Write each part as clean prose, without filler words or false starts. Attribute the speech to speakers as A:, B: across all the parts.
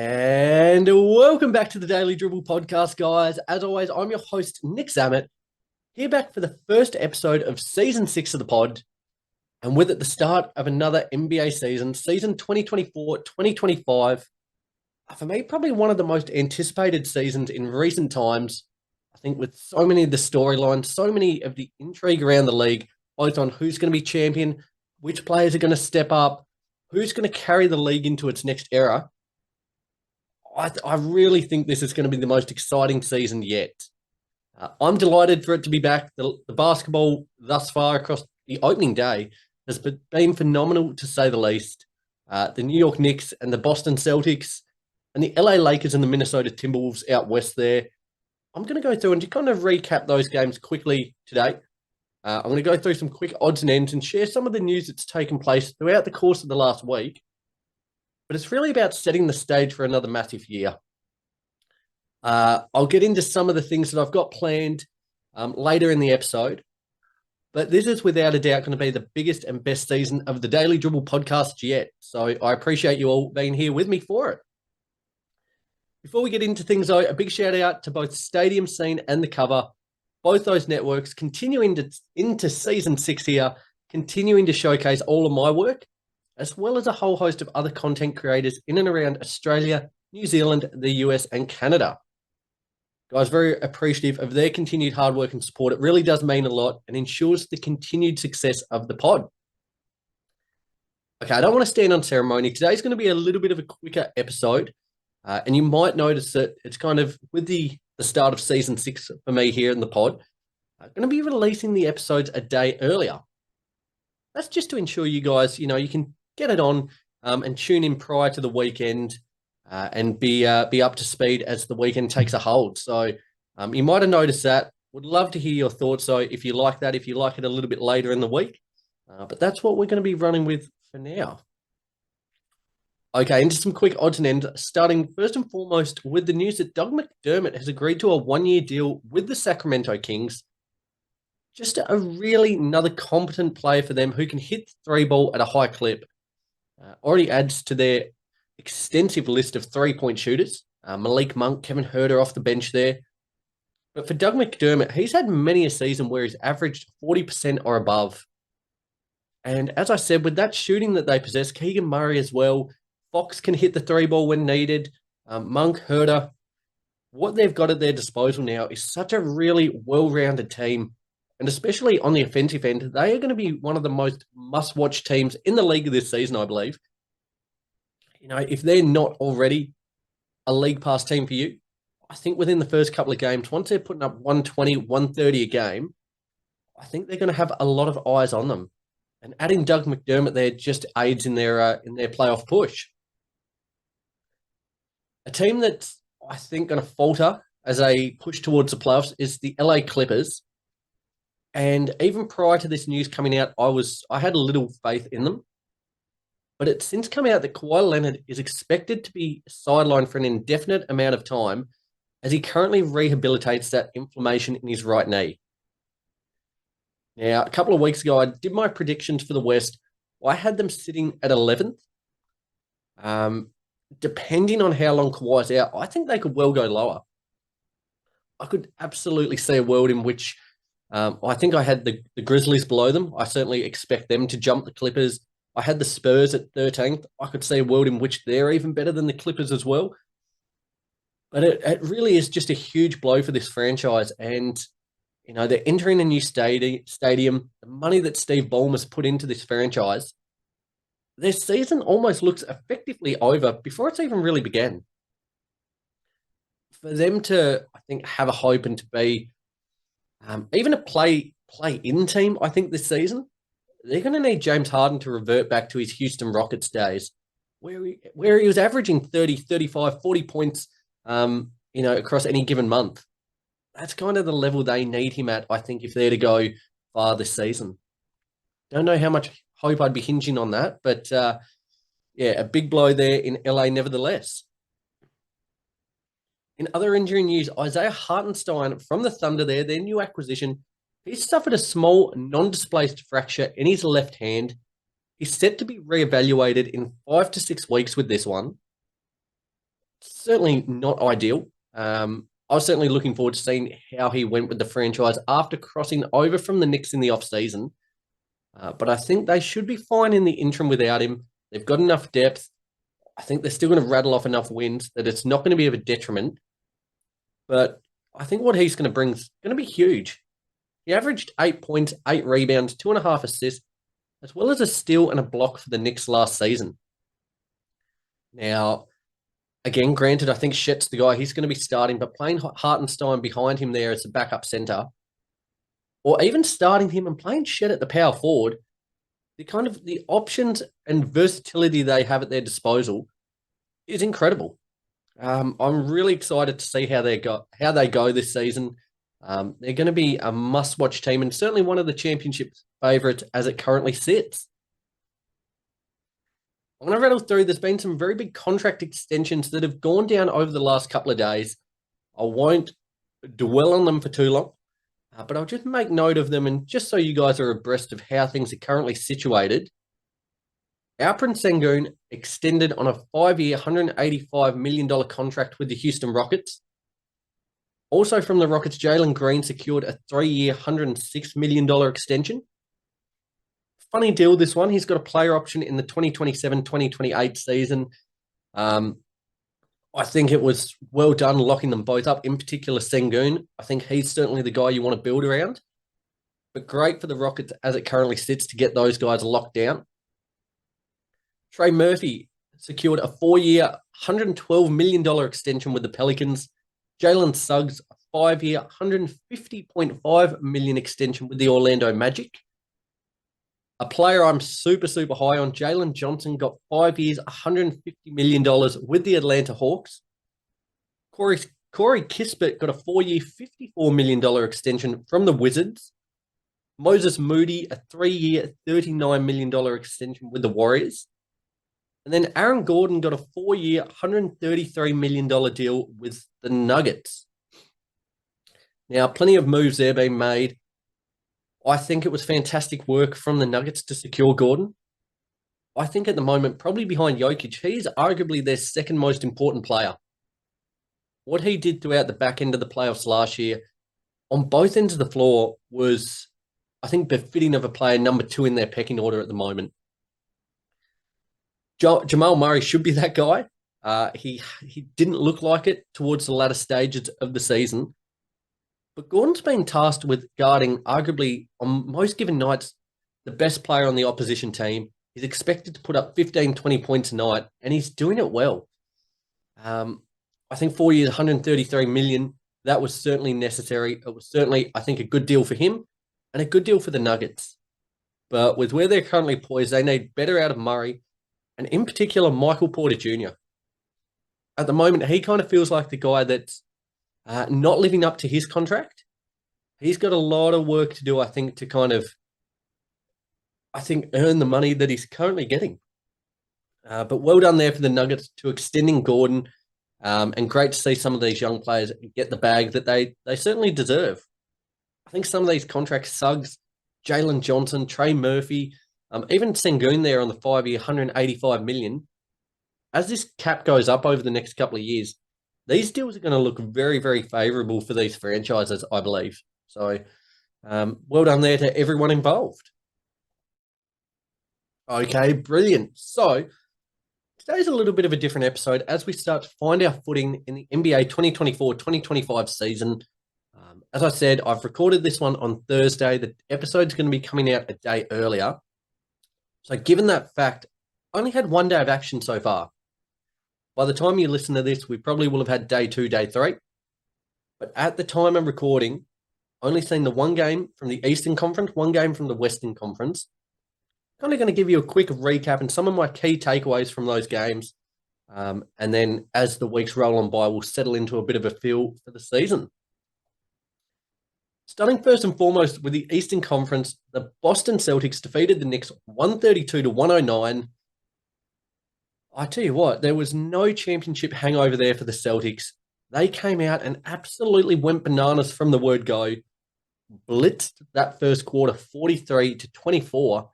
A: And welcome back to the Daily Dribble podcast, guys. As always, I'm your host, Nick Zammit, here back for the first episode of Season 6 of the pod, and with it the start of another NBA season, season 2024-2025. For me, probably one of the most anticipated seasons in recent times. I think with so many of the storylines, so many of the intrigue around the league, both on who's going to be champion, which players are going to step up, who's going to carry the league into its next era. I really think this is going to be the most exciting season yet. I'm delighted for it to be back. The basketball thus far across the opening day has been phenomenal, to say the least. The New York Knicks and the Boston Celtics and the LA Lakers and the Minnesota Timberwolves out west there. I'm going to go through and just kind of recap those games quickly today. I'm going to go through some quick odds and ends and share some of the news that's taken place throughout the course of the last week. But it's really about setting the stage for another massive year. I'll get into some of the things that I've got planned later in the episode. But this is without a doubt going to be the biggest and best season of the Daily Dribble podcast yet. So I appreciate you all being here with me for it. Before we get into things, though, a big shout out to both Stadium Scene and The Cover. Both those networks continuing into season 6 here, continuing to showcase all of my work, as well as a whole host of other content creators in and around Australia, New Zealand, the US, and Canada. Guys, very appreciative of their continued hard work and support. It really does mean a lot and ensures the continued success of the pod. Okay, I don't want to stand on ceremony. Today's going to be a little bit of a quicker episode, and you might notice that it's kind of with the start of season 6 for me here in the pod. I'm going to be releasing the episodes a day earlier. That's just to ensure you guys, you can get it on and tune in prior to the weekend and be up to speed as the weekend takes a hold. So you might have noticed that. Would love to hear your thoughts. So if you like that, if you like it a little bit later in the week. But that's what we're going to be running with for now. Okay, into some quick odds and ends, starting first and foremost with the news that Doug McDermott has agreed to a one-year deal with the Sacramento Kings. Just another competent player for them who can hit the three ball at a high clip. Already adds to their extensive list of three-point shooters. Malik Monk, Kevin Huerter off the bench there. But for Doug McDermott, he's had many a season where he's averaged 40% or above. And as I said, with that shooting that they possess, Keegan Murray as well, Fox can hit the three ball when needed. Monk, Huerter, what they've got at their disposal now is such a really well-rounded team. And especially on the offensive end, they are going to be one of the most must-watch teams in the league this season, I believe. If they're not already a league pass team for you, I think within the first couple of games, once they're putting up 120, 130 a game, I think they're going to have a lot of eyes on them. And adding Doug McDermott there just aids in their playoff push. A team that's, I think, going to falter as they push towards the playoffs is the LA Clippers. And even prior to this news coming out, I had a little faith in them. But it's since come out that Kawhi Leonard is expected to be sidelined for an indefinite amount of time as he currently rehabilitates that inflammation in his right knee. Now, a couple of weeks ago, I did my predictions for the West. I had them sitting at 11th. Depending on how long Kawhi's out, I think they could well go lower. I could absolutely see a world in which I think I had the Grizzlies below them. I certainly expect them to jump the Clippers. I had the Spurs at 13th. I could see a world in which they're even better than the Clippers as well. But it really is just a huge blow for this franchise. And, they're entering a new stadium. The money that Steve Ballmer's put into this franchise, their season almost looks effectively over before it's even really began. For them to, I think, have a hope and to be even a play-in team, I think, this season, they're going to need James Harden to revert back to his Houston Rockets days where he was averaging 30, 35, 40 points, across any given month. That's kind of the level they need him at, I think, if they're to go far this season. Don't know how much hope I'd be hinging on that, but a big blow there in LA nevertheless. In other injury news, Isaiah Hartenstein from the Thunder there, their new acquisition, he's suffered a small non-displaced fracture in his left hand. He's set to be reevaluated in 5 to 6 weeks with this one. certainly not ideal. I was certainly looking forward to seeing how he went with the franchise after crossing over from the Knicks in the offseason. But I think they should be fine in the interim without him. They've got enough depth. I think they're still going to rattle off enough wins that it's not going to be of a detriment. But I think what he's going to bring is going to be huge. He averaged 8 points, 8 rebounds, 2.5 assists, as well as a steal and a block for the Knicks last season. Now, again, granted, I think Shet's the guy he's going to be starting, but playing Hartenstein behind him there as a backup center, or even starting him and playing Shet at the power forward, the options and versatility they have at their disposal is incredible. I'm really excited to see how they go this season. They're going to be a must-watch team and certainly one of the championship favorites as it currently sits. I'm going to rattle through. There's been some very big contract extensions that have gone down over the last couple of days. I won't dwell on them for too long, but I'll just make note of them. And just so you guys are abreast of how things are currently situated, Alperen Sengun extended on a 5-year, $185 million contract with the Houston Rockets. Also from the Rockets, Jalen Green secured a 3-year, $106 million extension. Funny deal, this one. He's got a player option in the 2027-2028 season. I think it was well done locking them both up, in particular Sengun. I think he's certainly the guy you want to build around. But great for the Rockets as it currently sits to get those guys locked down. Trey Murphy secured a 4-year, $112 million extension with the Pelicans. Jalen Suggs, a 5-year, $150.5 million extension with the Orlando Magic. A player I'm super, super high on, Jalen Johnson, got 5 years, $150 million with the Atlanta Hawks. Corey Kispert got a 4-year, $54 million extension from the Wizards. Moses Moody, a 3-year, $39 million extension with the Warriors. And then Aaron Gordon got a 4-year, $133 million deal with the Nuggets. Now, plenty of moves there being made. I think it was fantastic work from the Nuggets to secure Gordon. I think at the moment, probably behind Jokic, he's arguably their second most important player. What he did throughout the back end of the playoffs last year on both ends of the floor was, I think, befitting of a player number 2 in their pecking order at the moment. Jamal Murray should be that guy. He didn't look like it towards the latter stages of the season. But Gordon's been tasked with guarding, arguably, on most given nights, the best player on the opposition team. He's expected to put up 15, 20 points a night, and he's doing it well. I think 4 years, $133 million, that was certainly necessary. It was certainly, I think, a good deal for him and a good deal for the Nuggets. But with where they're currently poised, they need better out of Murray, and in particular, Michael Porter Jr. At the moment, he kind of feels like the guy that's not living up to his contract. He's got a lot of work to do, I think, to kind of, earn the money that he's currently getting. But well done there for the Nuggets to extending Gordon, and great to see some of these young players get the bag that they certainly deserve. I think some of these contracts, Suggs, Jalen Johnson, Trey Murphy, even Sengun there on the 5-year, $185 million. As this cap goes up over the next couple of years, these deals are going to look very, very favorable for these franchises, I believe. So, well done there to everyone involved. Okay, brilliant. So, today's a little bit of a different episode as we start to find our footing in the NBA 2024-2025 season. As I said, I've recorded this one on Thursday. The episode's going to be coming out a day earlier. So, given that fact, I only had 1 day of action so far. By the time you listen to this, we probably will have had day 2, day 3. But at the time I'm recording, only seen the 1 game from the Eastern Conference, 1 game from the Western Conference. Kind of going to give you a quick recap and some of my key takeaways from those games. And then as the weeks roll on by, we'll settle into a bit of a feel for the season. Starting first and foremost with the Eastern Conference, the Boston Celtics defeated the Knicks 132-109. I tell you what, there was no championship hangover there for the Celtics. They came out and absolutely went bananas from the word go, blitzed that first quarter 43-24,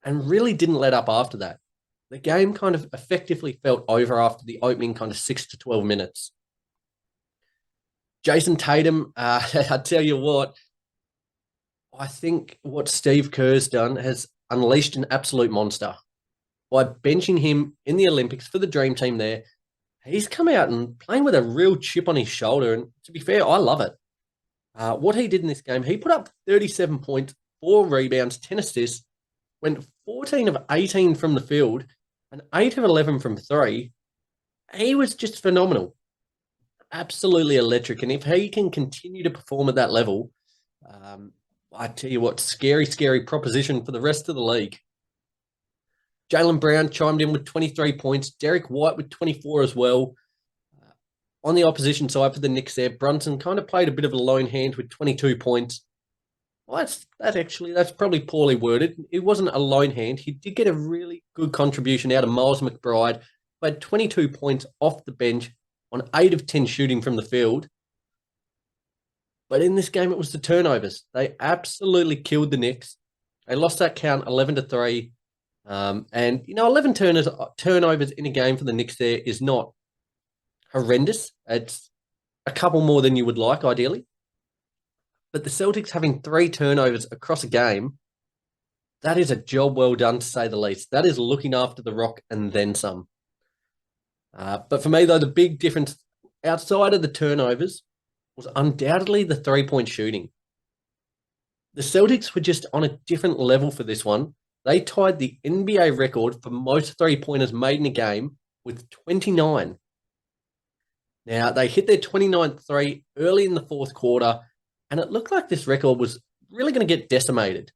A: and really didn't let up after that. the game kind of effectively felt over after the opening kind of 6 to 12 minutes. Jayson Tatum, I tell you what, I think what Steve Kerr's done has unleashed an absolute monster. By benching him in the Olympics for the dream team there, he's come out and playing with a real chip on his shoulder. And to be fair, I love it. What he did in this game, he put up 37 points, 4 rebounds, 10 assists, went 14 of 18 from the field, and 8 of 11 from 3. He was just phenomenal. Absolutely electric. And if he can continue to perform at that level, I tell you what, scary, scary proposition for the rest of the league. Jaylen Brown chimed in with 23 points. Derek White with 24 as well. On the opposition side for the Knicks there, Brunson kind of played a bit of a lone hand with 22 points. Well, that's probably poorly worded. It wasn't a lone hand. He did get a really good contribution out of Miles McBride, who had 22 points off the bench on 8 of 10 shooting from the field. But in this game, it was the turnovers. They absolutely killed the Knicks. They lost that count 11-3. And, 11 turnovers in a game for the Knicks there is not horrendous. It's a couple more than you would like, ideally. But the Celtics having 3 turnovers across a game, that is a job well done, to say the least. That is looking after the rock and then some. But for me, though, the big difference outside of the turnovers was undoubtedly the three-point shooting. The Celtics were just on a different level for this one. They tied the NBA record for most three-pointers made in a game with 29. Now, they hit their 29th three early in the fourth quarter, and it looked like this record was really going to get decimated.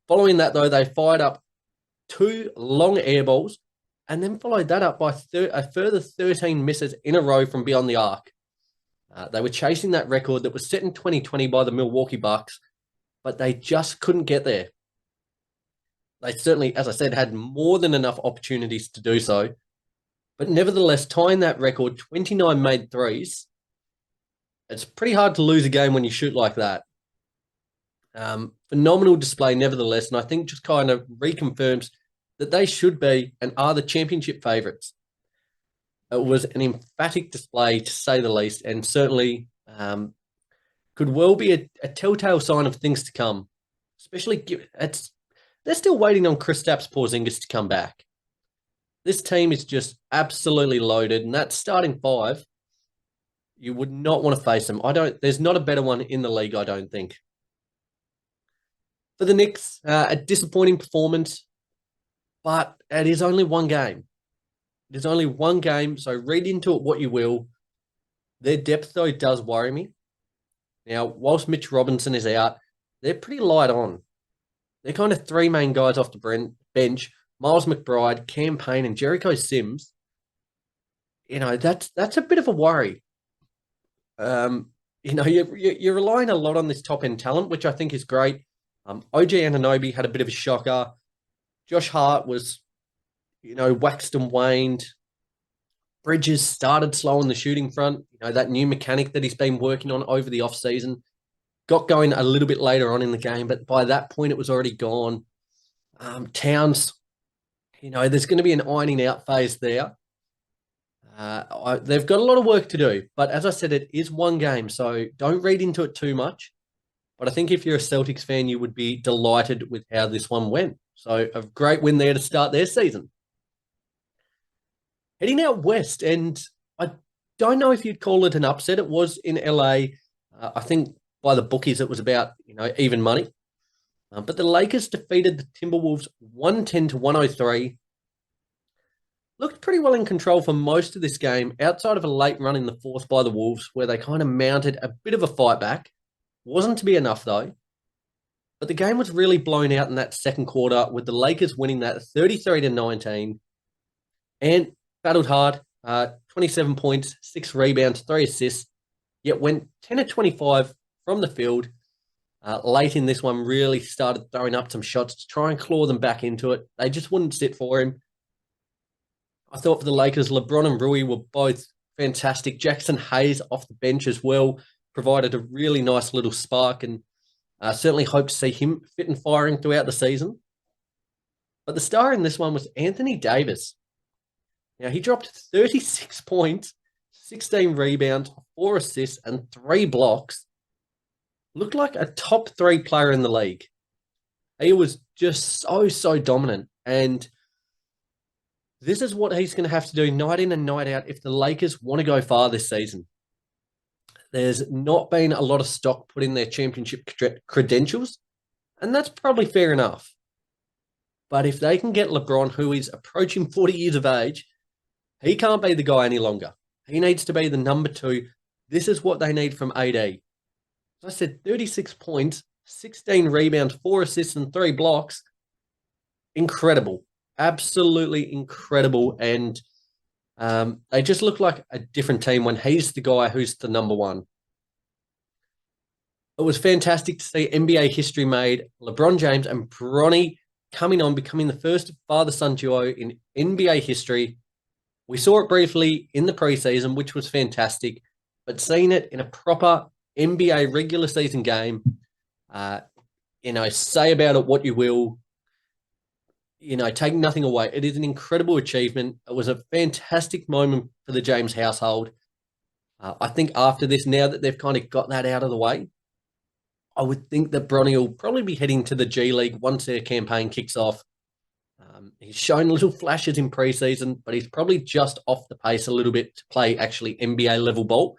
A: Following that, though, they fired up 2 long air balls and then followed that up by a further 13 misses in a row from beyond the arc. They were chasing that record that was set in 2020 by the Milwaukee Bucks, but they just couldn't get there. They certainly, as I said, had more than enough opportunities to do so. But nevertheless, tying that record, 29 made threes, it's pretty hard to lose a game when you shoot like that. Phenomenal display nevertheless, and I think just kind of reconfirms that they should be and are the championship favourites. It was an emphatic display, to say the least, and certainly could well be a telltale sign of things to come. Especially, they're still waiting on Kristaps Porzingis to come back. This team is just absolutely loaded, and that starting 5, you would not want to face them. There's not a better one in the league, I don't think. For the Knicks, a disappointing performance, but it is only one game. It is only one game, so read into it what you will. Their depth, though, does worry me. Now, whilst Mitch Robinson is out, they're pretty light on. They're kind of 3 main guys off the bench, Miles McBride, Cam Payne, and Jericho Sims. That's a bit of a worry. You're relying a lot on this top-end talent, which I think is great. OG Anunoby had a bit of a shocker. Josh Hart was, waxed and waned. Bridges started slow on the shooting front. That new mechanic that he's been working on over the offseason got going a little bit later on in the game, but by that point it was already gone. Towns, there's going to be an ironing out phase there. They've got a lot of work to do, but as I said, it is one game, so don't read into it too much. But I think if you're a Celtics fan, you would be delighted with how this one went. So a great win there to start their season. Heading out west, and I don't know if you'd call it an upset. It was in LA. I think by the bookies, it was about even money. But the Lakers defeated the Timberwolves 110-103. Looked pretty well in control for most of this game, outside of a late run in the fourth by the Wolves, where they kind of mounted a bit of a fight back. Wasn't to be enough, though. But the game was really blown out in that second quarter, with the Lakers winning that 33-19. And battled hard, 27 points, 6 rebounds, 3 assists, yet went 10-25 from the field. Late in this one, really started throwing up some shots to try and claw them back into it. They just wouldn't sit for him. I thought for the Lakers, LeBron and Rui were both fantastic. Jackson Hayes off the bench as well provided a really nice little spark, and certainly hope to see him fit and firing throughout the season. But the star in this one was Anthony Davis. Now, he dropped 36 points, 16 rebounds, 4 assists, and 3 blocks. Looked like a top 3 player in the league. He was just so dominant. And this is what he's going to have to do night in and night out if the Lakers want to go far this season. There's not been a lot of stock put in their championship credentials, and that's probably fair enough. But if they can get LeBron, who is approaching 40 years of age, he can't be the guy any longer. He needs to be the number 2. This is what they need from AD. As I said, 36 points, 16 rebounds, 4 assists, and 3 blocks. Incredible. Absolutely incredible. And they just look like a different team when he's the guy who's the number 1. It was fantastic to see NBA history made. LeBron James and Bronny coming on, becoming the first father-son duo in NBA history. We saw it briefly in the preseason, which was fantastic, but seeing it in a proper NBA regular season game, say about it what you will, take nothing away. It is an incredible achievement. It was a fantastic moment for the James household. I think after this, now that they've kind of got that out of the way, I would think that Bronny will probably be heading to the G League once their campaign kicks off. He's shown little flashes in preseason, but he's probably just off the pace a little bit to play actually NBA level ball.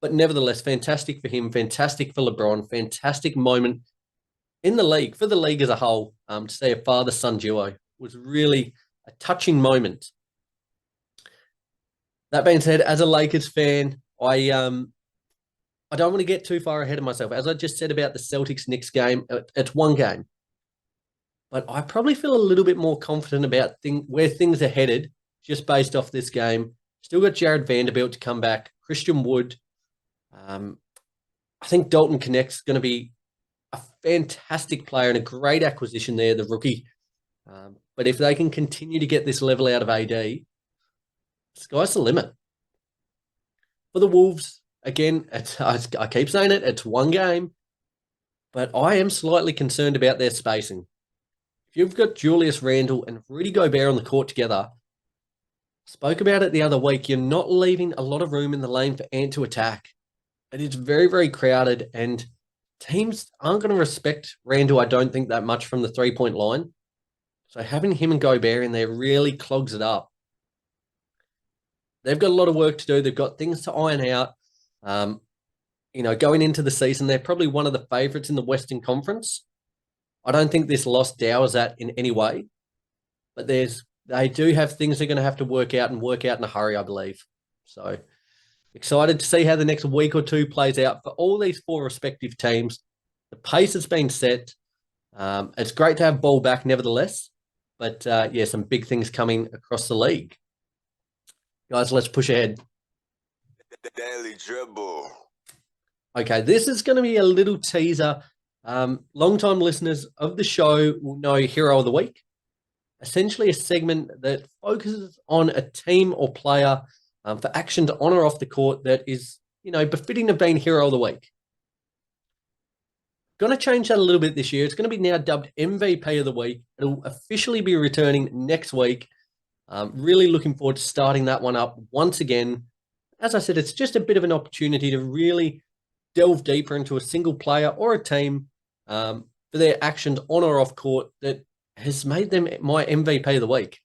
A: But nevertheless, fantastic for him, fantastic for LeBron, fantastic moment in the league, for the league as a whole, to see a father-son duo. Was really a touching moment. That being said, as a Lakers fan, I don't want to get too far ahead of myself. As I just said about the Celtics-Knicks game, it's one game. But I probably feel a little bit more confident about where things are headed just based off this game. Still got Jared Vanderbilt to come back, Christian Wood. I think Dalton Connect's going to be a fantastic player and a great acquisition there, the rookie. But if they can continue to get this level out of AD, sky's the limit. For the Wolves, again, I keep saying it, it's one game, but I am slightly concerned about their spacing. If you've got Julius Randle and Rudy Gobert on the court together, spoke about it the other week, you're not leaving a lot of room in the lane for Ant to attack. It is very, very crowded, and teams aren't going to respect Randle, I don't think, that much from the three-point line. So having him and Gobert in there really clogs it up. They've got a lot of work to do. They've got things to iron out. Going into the season, they're probably one of the favourites in the Western Conference. I don't think this loss dours that in any way, but they do have things they're going to have to work out in a hurry, I believe. So excited to see how the next week or two plays out for all these 4 respective teams. The pace has been set. It's great to have ball back nevertheless, but some big things coming across the league. Guys, let's push ahead.
B: The Daily Dribble.
A: Okay, this is going to be a little teaser. Long-time listeners of the show will know Hero of the Week. Essentially a segment that focuses on a team or player for actions on or off the court that is, befitting of being Hero of the Week. Going to change that a little bit this year. It's going to be now dubbed MVP of the Week. It'll officially be returning next week. Really looking forward to starting that one up once again. As I said, it's just a bit of an opportunity to really delve deeper into a single player or a team for their actions on or off court that has made them my MVP of the week.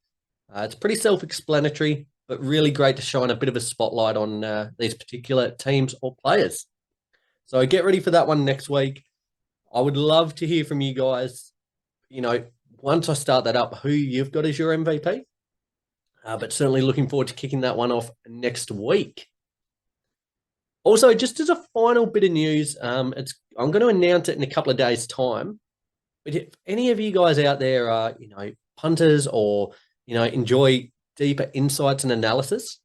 A: It's pretty self-explanatory, but really great to shine a bit of a spotlight on these particular teams or players. So get ready for that one next week. I would love to hear from you guys, once I start that up, who you've got as your MVP. But certainly looking forward to kicking that one off next week. Also, just as a final bit of news, I'm going to announce it in a couple of days' time. But if any of you guys out there are, punters or, enjoy deeper insights and analysis,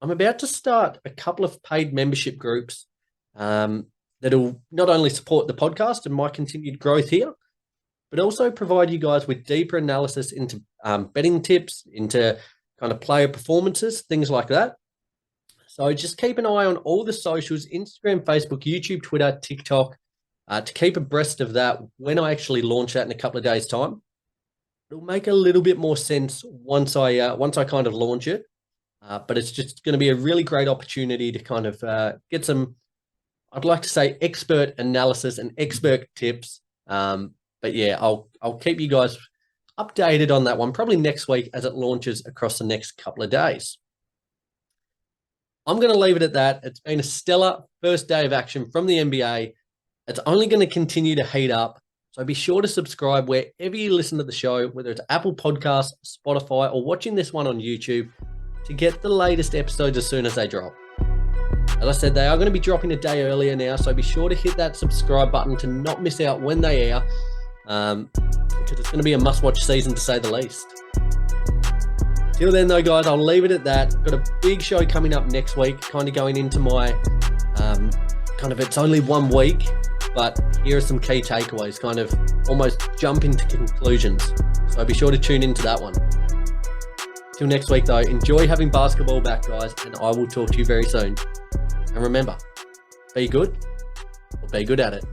A: I'm about to start a couple of paid membership groups that'll not only support the podcast and my continued growth here, but also provide you guys with deeper analysis into betting tips, into kind of player performances, things like that. So just keep an eye on all the socials, Instagram, Facebook, YouTube, Twitter, TikTok, to keep abreast of that when I actually launch that in a couple of days' time. It'll make a little bit more sense once I kind of launch it. But it's just going to be a really great opportunity to kind of get some, I'd like to say, expert analysis and expert tips. But yeah, I'll keep you guys updated on that one probably next week as it launches across the next couple of days. I'm going to leave it at that. It's been a stellar first day of action from the NBA. It's only going to continue to heat up. So be sure to subscribe wherever you listen to the show, whether it's Apple Podcasts, Spotify, or watching this one on YouTube to get the latest episodes as soon as they drop. As I said, they are going to be dropping a day earlier now, so be sure to hit that subscribe button to not miss out when they air, because it's going to be a must-watch season to say the least. Till then, though, guys, I'll leave it at that. Got a big show coming up next week, kind of going into my it's only 1 week, but here are some key takeaways, kind of almost jump into conclusions. So be sure to tune into that one. Till next week, though, enjoy having basketball back, guys, and I will talk to you very soon. And remember, be good or be good at it.